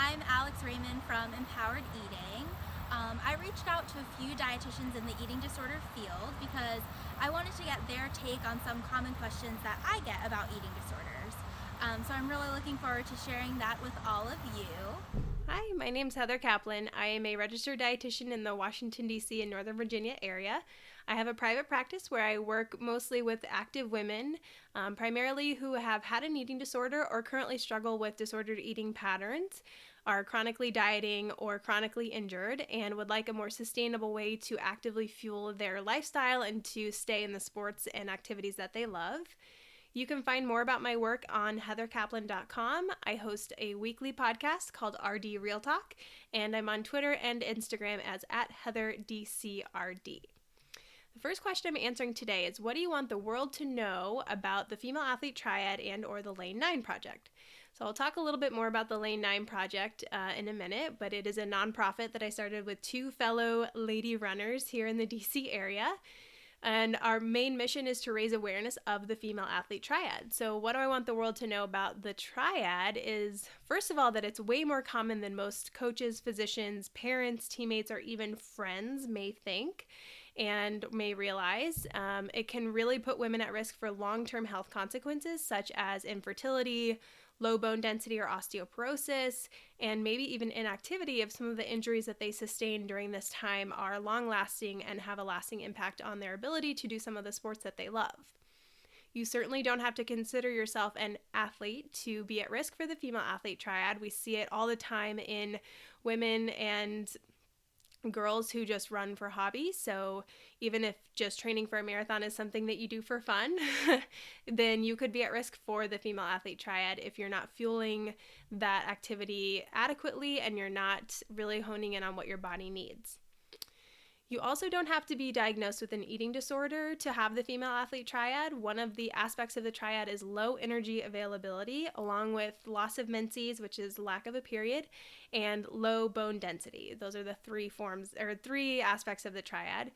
I'm Alex Raymond from Empowered Eating. I reached out to a few dietitians in the eating disorder field because I wanted to get their take on some common questions that I get about eating disorders. So I'm really looking forward to sharing that with all of you. Hi, my name's Heather Caplan. I am a registered dietitian in the Washington, D.C. and Northern Virginia area. I have a private practice where I work mostly with active women, primarily who have had an eating disorder or currently struggle with disordered eating patterns, are chronically dieting or chronically injured, and would like a more sustainable way to actively fuel their lifestyle and to stay in the sports and activities that they love. You can find more about my work on heathercaplan.com. I host a weekly podcast called RD Real Talk, and I'm on Twitter and Instagram as @HeatherDCRD. The first question I'm answering today is, what do you want the world to know about the Female Athlete Triad and or the Lane 9 Project? So I'll talk a little bit more about the Lane 9 Project in a minute, but it is a nonprofit that I started with two fellow lady runners here in the DC area. And our main mission is to raise awareness of the female athlete triad. So what do I want the world to know about the triad is, first of all, that it's way more common than most coaches, physicians, parents, teammates, or even friends may think and may realize. It can really put women at risk for long-term health consequences such as infertility, low bone density or osteoporosis, and maybe even inactivity if some of the injuries that they sustain during this time are long-lasting and have a lasting impact on their ability to do some of the sports that they love. You certainly don't have to consider yourself an athlete to be at risk for the female athlete triad. We see it all the time in women and girls who just run for hobby. So even if just training for a marathon is something that you do for fun, then you could be at risk for the female athlete triad if you're not fueling that activity adequately and you're not really honing in on what your body needs. You also don't have to be diagnosed with an eating disorder to have the female athlete triad. One of the aspects of the triad is low energy availability, along with loss of menses, which is lack of a period, and low bone density. Those are the three aspects of the triad.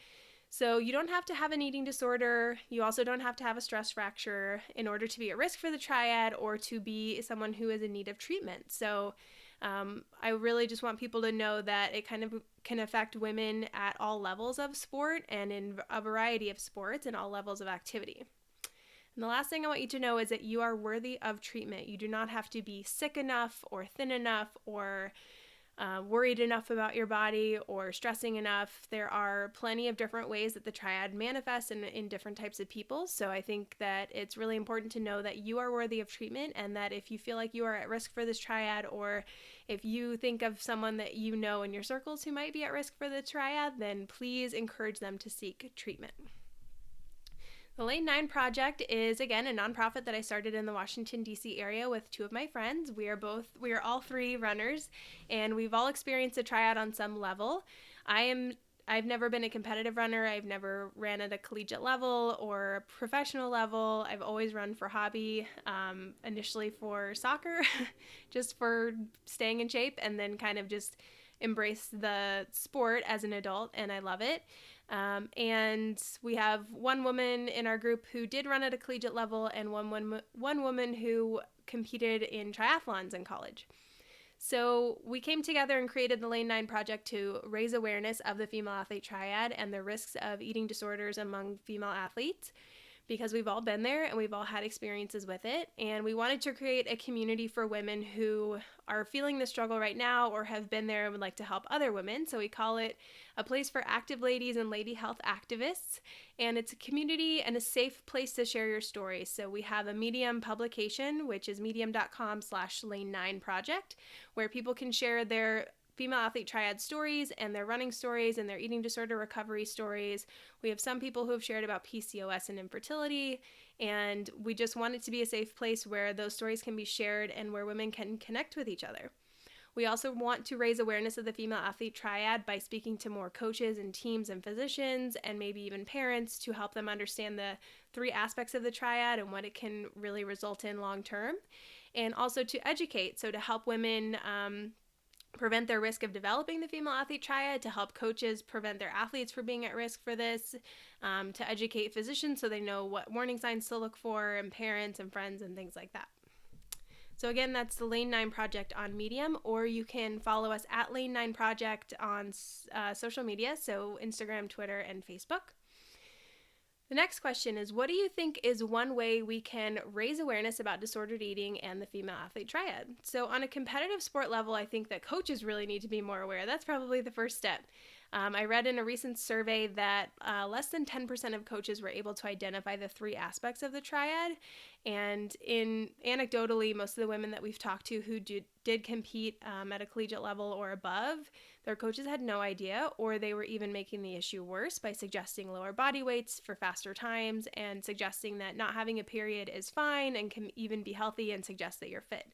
So you don't have to have an eating disorder. You also don't have to have a stress fracture in order to be at risk for the triad or to be someone who is in need of treatment. So I really just want people to know that it kind of can affect women at all levels of sport and in a variety of sports and all levels of activity. And the last thing I want you to know is that you are worthy of treatment. You do not have to be sick enough or thin enough or worried enough about your body or stressing enough. There are plenty of different ways that the triad manifests in different types of people. So I think that it's really important to know that you are worthy of treatment, and that if you feel like you are at risk for this triad, or if you think of someone that you know in your circles who might be at risk for the triad, then please encourage them to seek treatment. The Lane 9 Project is, again, a nonprofit that I started in the Washington, D.C. area with two of my friends. We are all three runners, and we've all experienced a triad on some level. I've never been a competitive runner. I've never ran at a collegiate level or professional level. I've always run for hobby, initially for soccer, just for staying in shape, and then kind of just embrace the sport as an adult, and I love it. And we have one woman in our group who did run at a collegiate level, and one woman who competed in triathlons in college. So we came together and created the Lane 9 Project to raise awareness of the female athlete triad and the risks of eating disorders among female athletes, because we've all been there and we've all had experiences with it. And we wanted to create a community for women who are feeling the struggle right now or have been there and would like to help other women. So we call it a place for active ladies and lady health activists. And it's a community and a safe place to share your stories. So we have a Medium publication, which is medium.com/lane9project, where people can share their female athlete triad stories and their running stories and their eating disorder recovery stories. We have some people who have shared about PCOS and infertility, and we just want it to be a safe place where those stories can be shared and where women can connect with each other. We also want to raise awareness of the female athlete triad by speaking to more coaches and teams and physicians and maybe even parents to help them understand the three aspects of the triad and what it can really result in long term. And also to educate, so to help women prevent their risk of developing the female athlete triad, to help coaches prevent their athletes from being at risk for this, to educate physicians so they know what warning signs to look for, and parents and friends and things like that. So again, that's the Lane 9 Project on Medium, or you can follow us at Lane 9 Project on social media, so Instagram, Twitter, and Facebook. The next question is, what do you think is one way we can raise awareness about disordered eating and the female athlete triad? So on a competitive sport level, I think that coaches really need to be more aware. That's probably the first step. I read in a recent survey that less than 10% of coaches were able to identify the 3 aspects of the triad. And anecdotally, most of the women that we've talked to who did compete at a collegiate level or above, their coaches had no idea, or they were even making the issue worse by suggesting lower body weights for faster times and suggesting that not having a period is fine and can even be healthy and suggest that you're fit.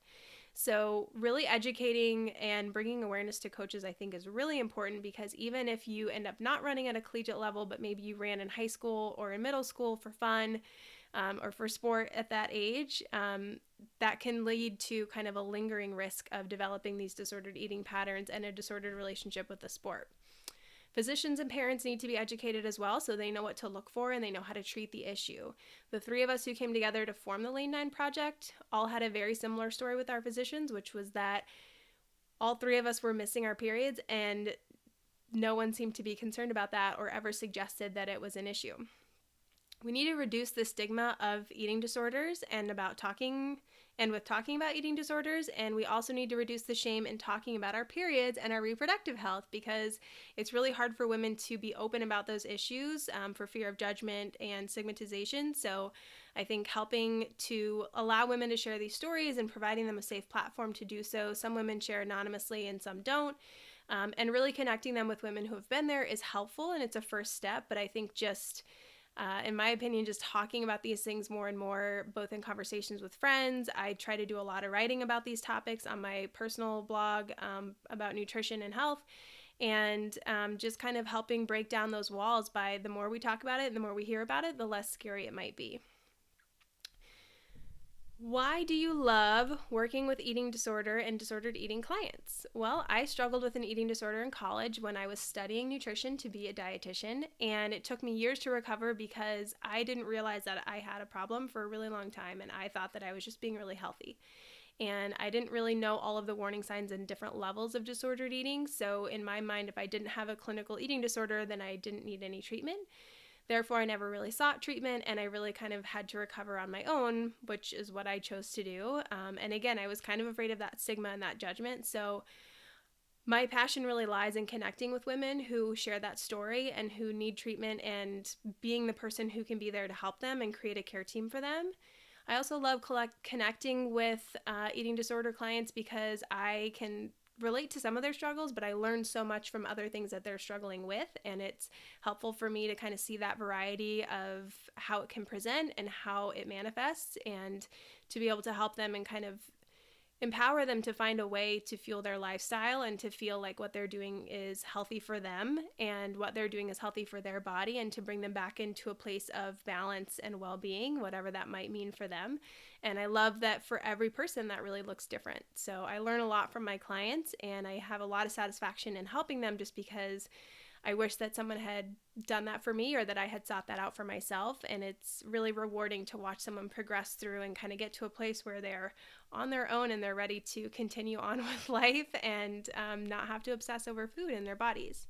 So really educating and bringing awareness to coaches, I think, is really important, because even if you end up not running at a collegiate level, but maybe you ran in high school or in middle school for fun or for sport at that age, that can lead to kind of a lingering risk of developing these disordered eating patterns and a disordered relationship with the sport. Physicians and parents need to be educated as well, so they know what to look for and they know how to treat the issue. The 3 of us who came together to form the Lane 9 Project all had a very similar story with our physicians, which was that all 3 of us were missing our periods, and no one seemed to be concerned about that or ever suggested that it was an issue. We need to reduce the stigma of eating disorders and with talking about eating disorders, and we also need to reduce the shame in talking about our periods and our reproductive health, because it's really hard for women to be open about those issues for fear of judgment and stigmatization. So I think helping to allow women to share these stories and providing them a safe platform to do so. Some women share anonymously and some don't. And really connecting them with women who have been there is helpful, and it's a first step. But I think in my opinion, just talking about these things more and more, both in conversations with friends. I try to do a lot of writing about these topics on my personal blog about nutrition and health, and just kind of helping break down those walls by the more we talk about it and the more we hear about it, the less scary it might be. Why do you love working with eating disorder and disordered eating clients? Well, I struggled with an eating disorder in college when I was studying nutrition to be a dietitian, and it took me years to recover because I didn't realize that I had a problem for a really long time, and I thought that I was just being really healthy. And I didn't really know all of the warning signs and different levels of disordered eating, so in my mind, if I didn't have a clinical eating disorder, then I didn't need any treatment. Therefore, I never really sought treatment, and I really kind of had to recover on my own, which is what I chose to do. And again, I was kind of afraid of that stigma and that judgment. So my passion really lies in connecting with women who share that story and who need treatment, and being the person who can be there to help them and create a care team for them. I also love connecting with eating disorder clients because I can relate to some of their struggles, but I learned so much from other things that they're struggling with, and it's helpful for me to kind of see that variety of how it can present and how it manifests, and to be able to help them and kind of empower them to find a way to fuel their lifestyle and to feel like what they're doing is healthy for them and what they're doing is healthy for their body, and to bring them back into a place of balance and well-being, whatever that might mean for them. And I love that for every person that really looks different. So I learn a lot from my clients, and I have a lot of satisfaction in helping them, just because I wish that someone had done that for me, or that I had sought that out for myself. And it's really rewarding to watch someone progress through and kind of get to a place where they're on their own and they're ready to continue on with life and not have to obsess over food in their bodies.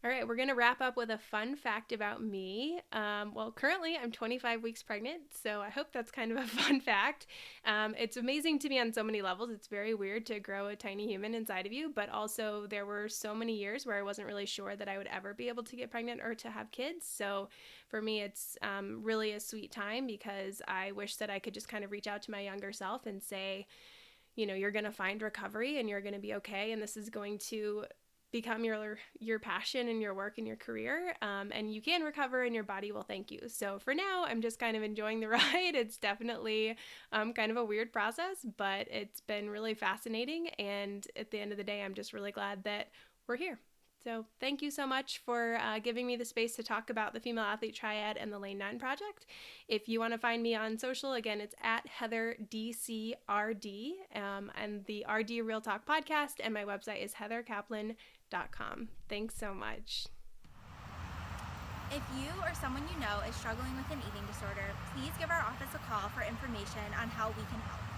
All right, we're going to wrap up with a fun fact about me. Well, currently I'm 25 weeks pregnant, so I hope that's kind of a fun fact. It's amazing to me on so many levels. It's very weird to grow a tiny human inside of you, but also there were so many years where I wasn't really sure that I would ever be able to get pregnant or to have kids. So for me, it's really a sweet time, because I wish that I could just kind of reach out to my younger self and say, you know, you're going to find recovery and you're going to be okay, and this is going to become your passion and your work and your career, and you can recover and your body will thank you. So for now, I'm just kind of enjoying the ride. It's definitely kind of a weird process, but it's been really fascinating, and at the end of the day, I'm just really glad that we're here. So thank you so much for giving me the space to talk about the Female Athlete Triad and the Lane 9 Project. If you want to find me on social, again, it's at HeatherDCRD, and the RD Real Talk podcast, and my website is heathercaplan.com. Thanks so much. If you or someone you know is struggling with an eating disorder, please give our office a call for information on how we can help.